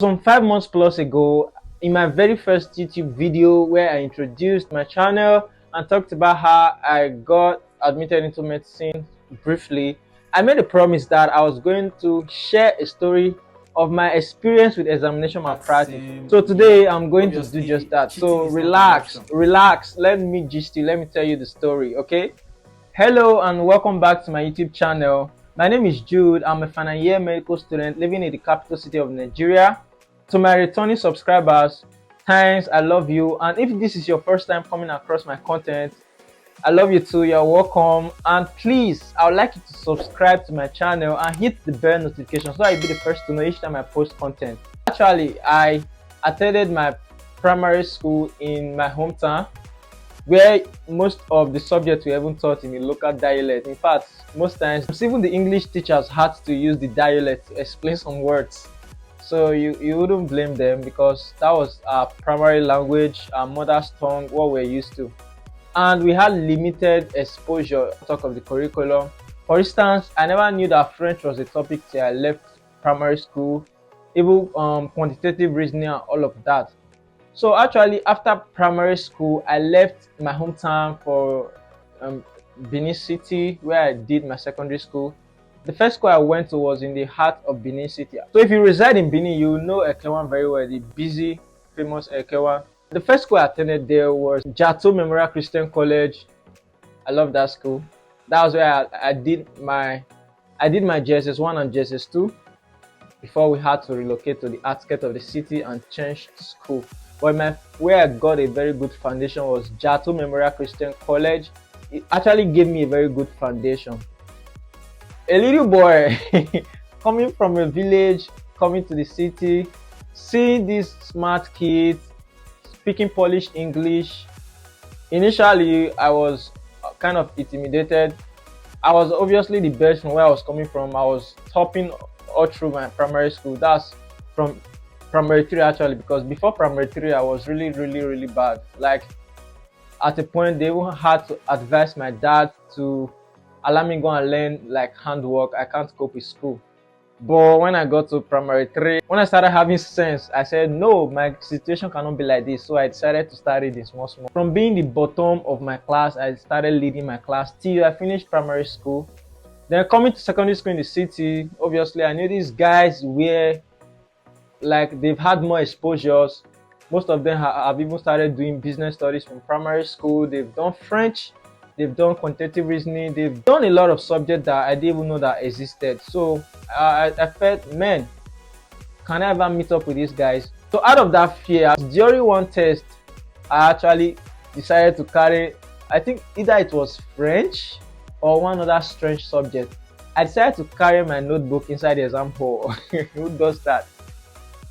Some 5 months plus ago, in my very first YouTube video where I introduced my channel and talked about how I got admitted into medicine briefly, I made a promise that I was going to share a story of my experience with examination malpractice. So today I'm going to do just that. So relax, let me gist you, let me tell you the story, okay? Hello and welcome back to my YouTube channel. My name is Jude. I'm a final year medical student living in the capital city of Nigeria. To my returning subscribers, thanks, I love you. And if this is your first time coming across my content, I love you too, you're welcome. And please, I would like you to subscribe to my channel and hit the bell notification so you'll be the first to know each time I post content. Actually, I attended my primary school in my hometown, where most of the subjects were even taught in the local dialect. In fact, most times even the English teachers had to use the dialect to explain some words. So you wouldn't blame them because that was our primary language, our mother's tongue, what we're used to. And we had limited exposure to talk of the curriculum. For instance, I never knew that French was a topic till I left primary school, even quantitative reasoning and all of that. So actually, after primary school, I left my hometown for Benin City, where I did my secondary school. The first school I went to was in the heart of Benin City. So if you reside in Benin, you know Ekewan very well, the busy, famous Ekewan. The first school I attended there was Jato Memorial Christian College. I love that school. That was where I did my JSS1 and JSS2 before we had to relocate to the outskirts of the city and change school. But where I got a very good foundation was Jato Memorial Christian College. It actually gave me a very good foundation. A little boy coming from a village, coming to the city, seeing these smart kids speaking polished English. Initially, I was kind of intimidated. I was obviously the best from where I was coming from. I was topping all through my primary school. That's from primary 3 actually, because before primary 3 I was really bad. Like at a point they even had to advise my dad to allow me go and learn like handwork. I can't cope with school. But when I got to primary 3, when I started having sense, I said no, my situation cannot be like this. So I decided to start reading small. From being the bottom of my class, I started leading my class till I finished primary school. Then coming to secondary school in the city, obviously I knew these guys were like they've had more exposures. Most of them have even started doing business studies from primary school. They've done French, they've done quantitative reasoning, they've done a lot of subjects that I didn't even know that existed. So I felt, man, can I ever meet up with these guys? So out of that fear, during one test, I actually decided to carry, I think either it was French or one other strange subject. I decided to carry my notebook inside the exam hall. Who does that?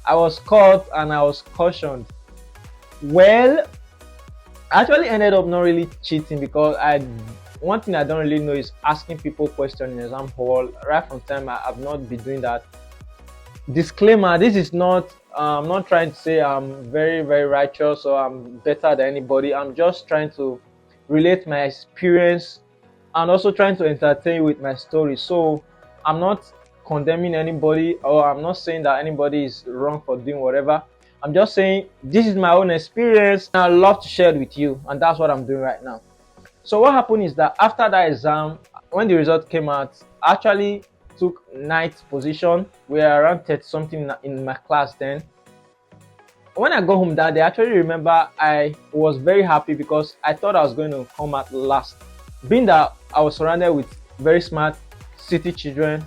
I was caught and I was cautioned. Well, I actually ended up not really cheating because one thing I don't really know is asking people questions in exam hall. Right from time I've not been doing that. Disclaimer, this is not I'm not trying to say I'm very righteous or I'm better than anybody. I'm just trying to relate my experience and also trying to entertain you with my story. So I'm not condemning anybody, or I'm not saying that anybody is wrong for doing whatever. I'm just saying this is my own experience and I love to share it with you, and that's what I'm doing right now. So what happened is that after that exam, when the result came out, I actually took ninth position. We are around 30 something in my class then. When I got home that day, I actually remember I was very happy because I thought I was going to come out last. Being that I was surrounded with very smart city children,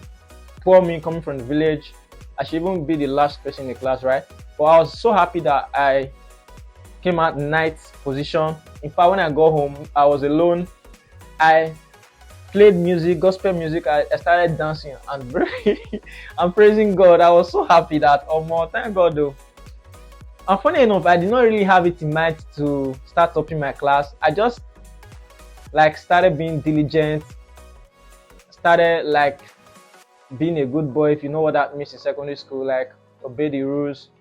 poor me coming from the village, I should even be the last person in the class, right? But I was so happy that I came out ninth position. In fact, when I got home, I was alone. I played music, gospel music. I started dancing and I'm praising God. I was so happy that, oh more, thank God though. And funny enough, I did not really have it in mind to start topping my class. I just like started being diligent, started like being a good boy, if you know what that means in secondary school, like obey the rules,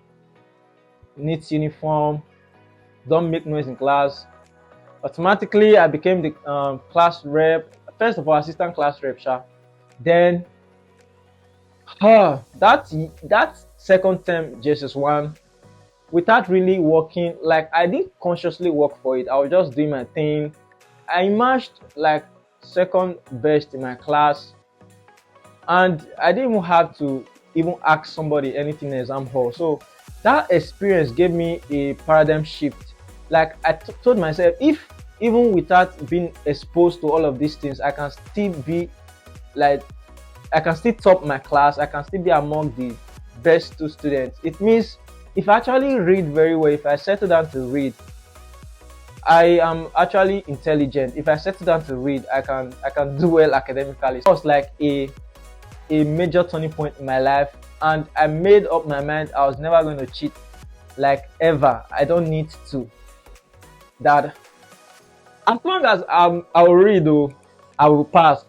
neat uniform, don't make noise in class. Automatically, I became the class rep. First of all, assistant class rep, then that second term JSS1 without really working. Like, I didn't consciously work for it. I was just doing my thing. I emerged like second best in my class, and I didn't even have to even ask somebody anything in the exam hall. So that experience gave me a paradigm shift. Like, I told myself, if even without being exposed to all of these things, I can still be like, I can still top my class, I can still be among the best two students. It means if I actually read very well, if I settle down to read, I am actually intelligent. If I settle down to read, I can do well academically. It was like a major turning point in my life, and I made up my mind I was never going to cheat, like, ever. I don't need to. That as long as I will read, though, I will pass.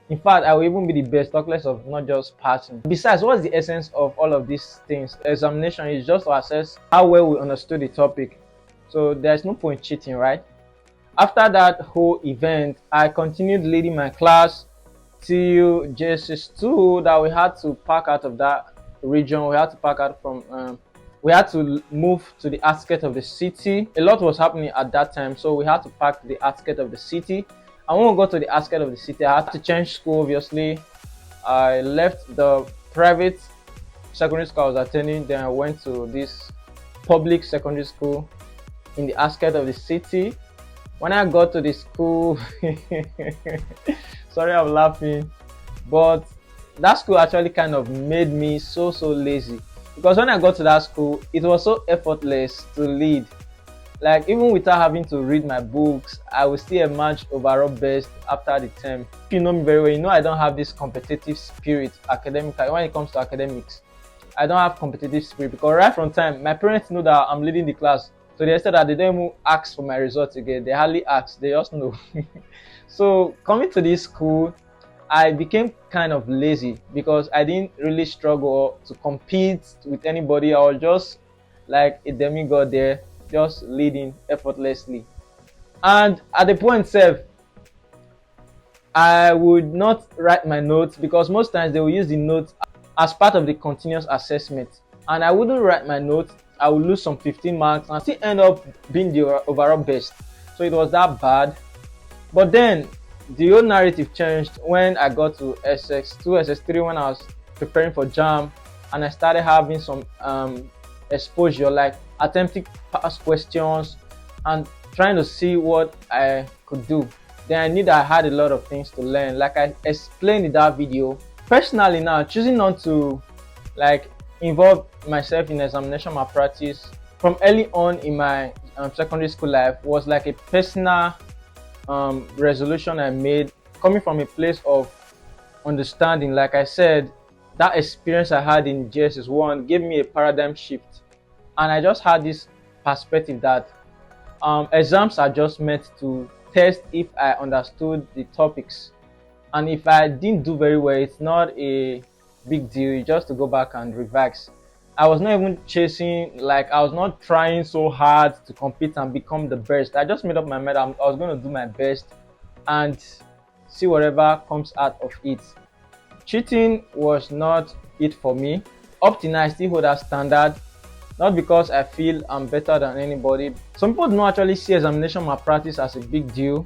In fact, I will even be the best, talk less of not just passing. Besides, what's the essence of all of these things? Examination is just to assess how well we understood the topic. So there's no point cheating, right? After that whole event, I continued leading my class till JSS2, that we had to pack out of that region. We had to pack out from we had to move to the outskirts of the city. A lot was happening at that time, so we had to pack to the outskirts of the city. And when we got to the outskirts of the city, I had to change school. Obviously, I left the private secondary school I was attending, then I went to this public secondary school in the outskirts of the city. When I got to the school, sorry I'm laughing, but that school actually kind of made me so lazy, because when I got to that school, it was so effortless to lead. Like, even without having to read my books, I will still emerge overall best after the term. If you know me very well, you know I don't have this competitive spirit academically. When it comes to academics, I don't have competitive spirit, because right from time, my parents know that I'm leading the class. So they said that they don't even ask for my results again. They hardly ask, they just know. So coming to this school, I became kind of lazy, because I didn't really struggle to compete with anybody. I was just like a demigod there, just leading effortlessly. And at the point itself, I would not write my notes, because most times they will use the notes as part of the continuous assessment, and I wouldn't write my notes. I would lose some 15 marks and still end up being the overall best. So it was that bad. But then the whole narrative changed when I got to SS2, SS3, when I was preparing for JAM, and I started having some exposure, like attempting past questions and trying to see what I could do. Then I knew that I had a lot of things to learn, like I explained in that video. Personally now, choosing not to like involve myself in examination malpractice from early on in my secondary school life was like a personal resolution I made, coming from a place of understanding. Like I said, that experience I had in JSS1 gave me a paradigm shift, and I just had this perspective that exams are just meant to test if I understood the topics, and if I didn't do very well, it's not a big deal, just to go back and revise. I was not even chasing, like I was not trying so hard to compete and become the best. I just made up my mind I was going to do my best and see whatever comes out of it. Cheating was not it for me. Up till now, I still hold that standard, not because I feel I'm better than anybody. Some people do not actually see examination malpractice as a big deal,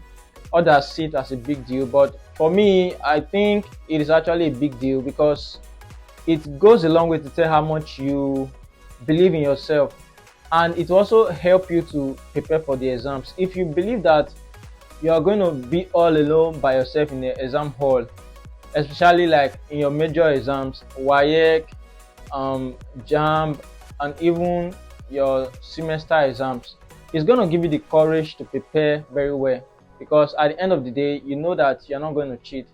others see it as a big deal, but for me, I think it is actually a big deal, because it goes a long way to tell how much you believe in yourself, and it also help you to prepare for the exams. If you believe that you are going to be all alone by yourself in the exam hall, especially like in your major exams, WAEC, JAM, and even your semester exams, it's going to give you the courage to prepare very well, because at the end of the day, you know that you're not going to cheat.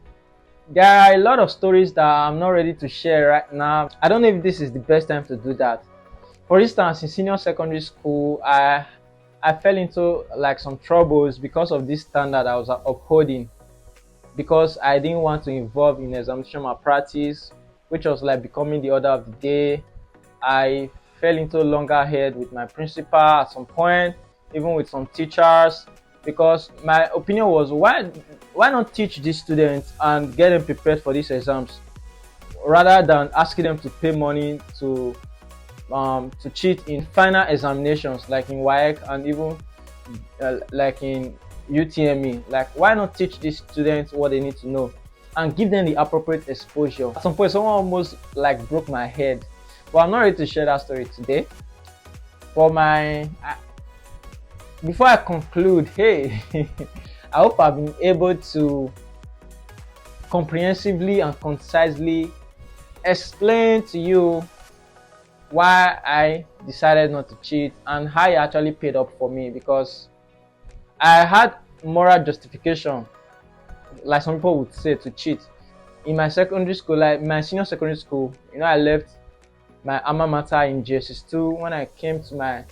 There are a lot of stories that I'm not ready to share right now. I don't know if this is the best time to do that. For instance, in senior secondary school, I fell into like some troubles because of this standard I was upholding, because I didn't want to involve in examination malpractice, which was like becoming the order of the day. I fell into loggerhead with my principal at some point, even with some teachers, because my opinion was, why not teach these students and get them prepared for these exams, rather than asking them to pay money to to cheat in final examinations like in WAEC and even like in UTME. Like, why not teach these students what they need to know and give them the appropriate exposure? At some point, someone almost like broke my head, but I'm not ready to share that story today. For before I conclude, hey, I hope I've been able to comprehensively and concisely explain to you why I decided not to cheat and how it actually paid up for me, because I had moral justification, like some people would say, to cheat. In my secondary school, like my senior secondary school, I left my alma mater in JSS2 when I came to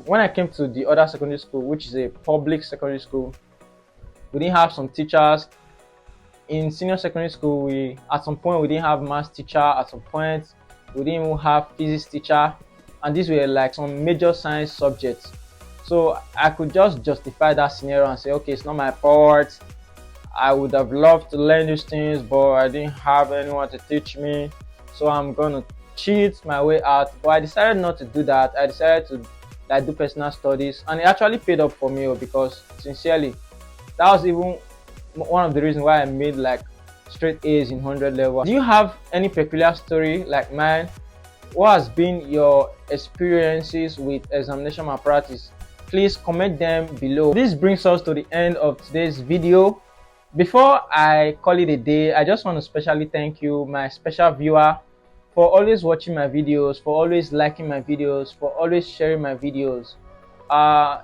when I came to the other secondary school, which is a public secondary school. We didn't have some teachers. In senior secondary school, at some point we didn't have math teacher. At some point we didn't even have physics teacher, and these were like some major science subjects. So I could just justify that scenario and say, okay, it's not my fault. I would have loved to learn these things, but I didn't have anyone to teach me, so I'm gonna cheat my way out. But I decided not to do that. I decided to do personal studies, and it actually paid up for me, because sincerely, that was even one of the reasons why I made like straight A's in 100 level. Do you have any peculiar story like mine? What has been your experiences with examination malpractice? Please comment them below. This brings us to the end of today's video. Before I call it a day, I just want to specially thank you, my special viewer, for always watching my videos, for always liking my videos, for always sharing my videos.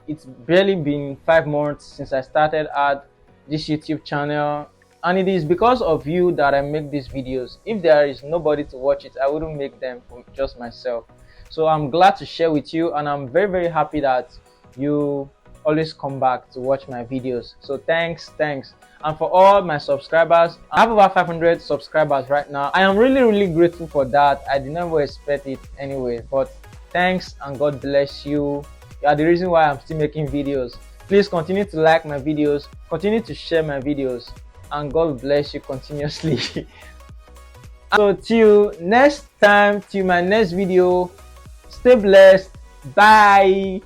It's barely been 5 months since I started at this YouTube channel, and it is because of you that I make these videos. If there is nobody to watch it, I wouldn't make them for just myself. So I'm glad to share with you, and I'm very, very happy that you always come back to watch my videos. So thanks. And for all my subscribers, I have over 500 subscribers right now. I am really, really grateful for that. I did not expect it anyway, but thanks and God bless you. You are the reason why I'm still making videos. Please continue to like my videos, continue to share my videos, and God bless you continuously. So till next time, till my next video, stay blessed. Bye.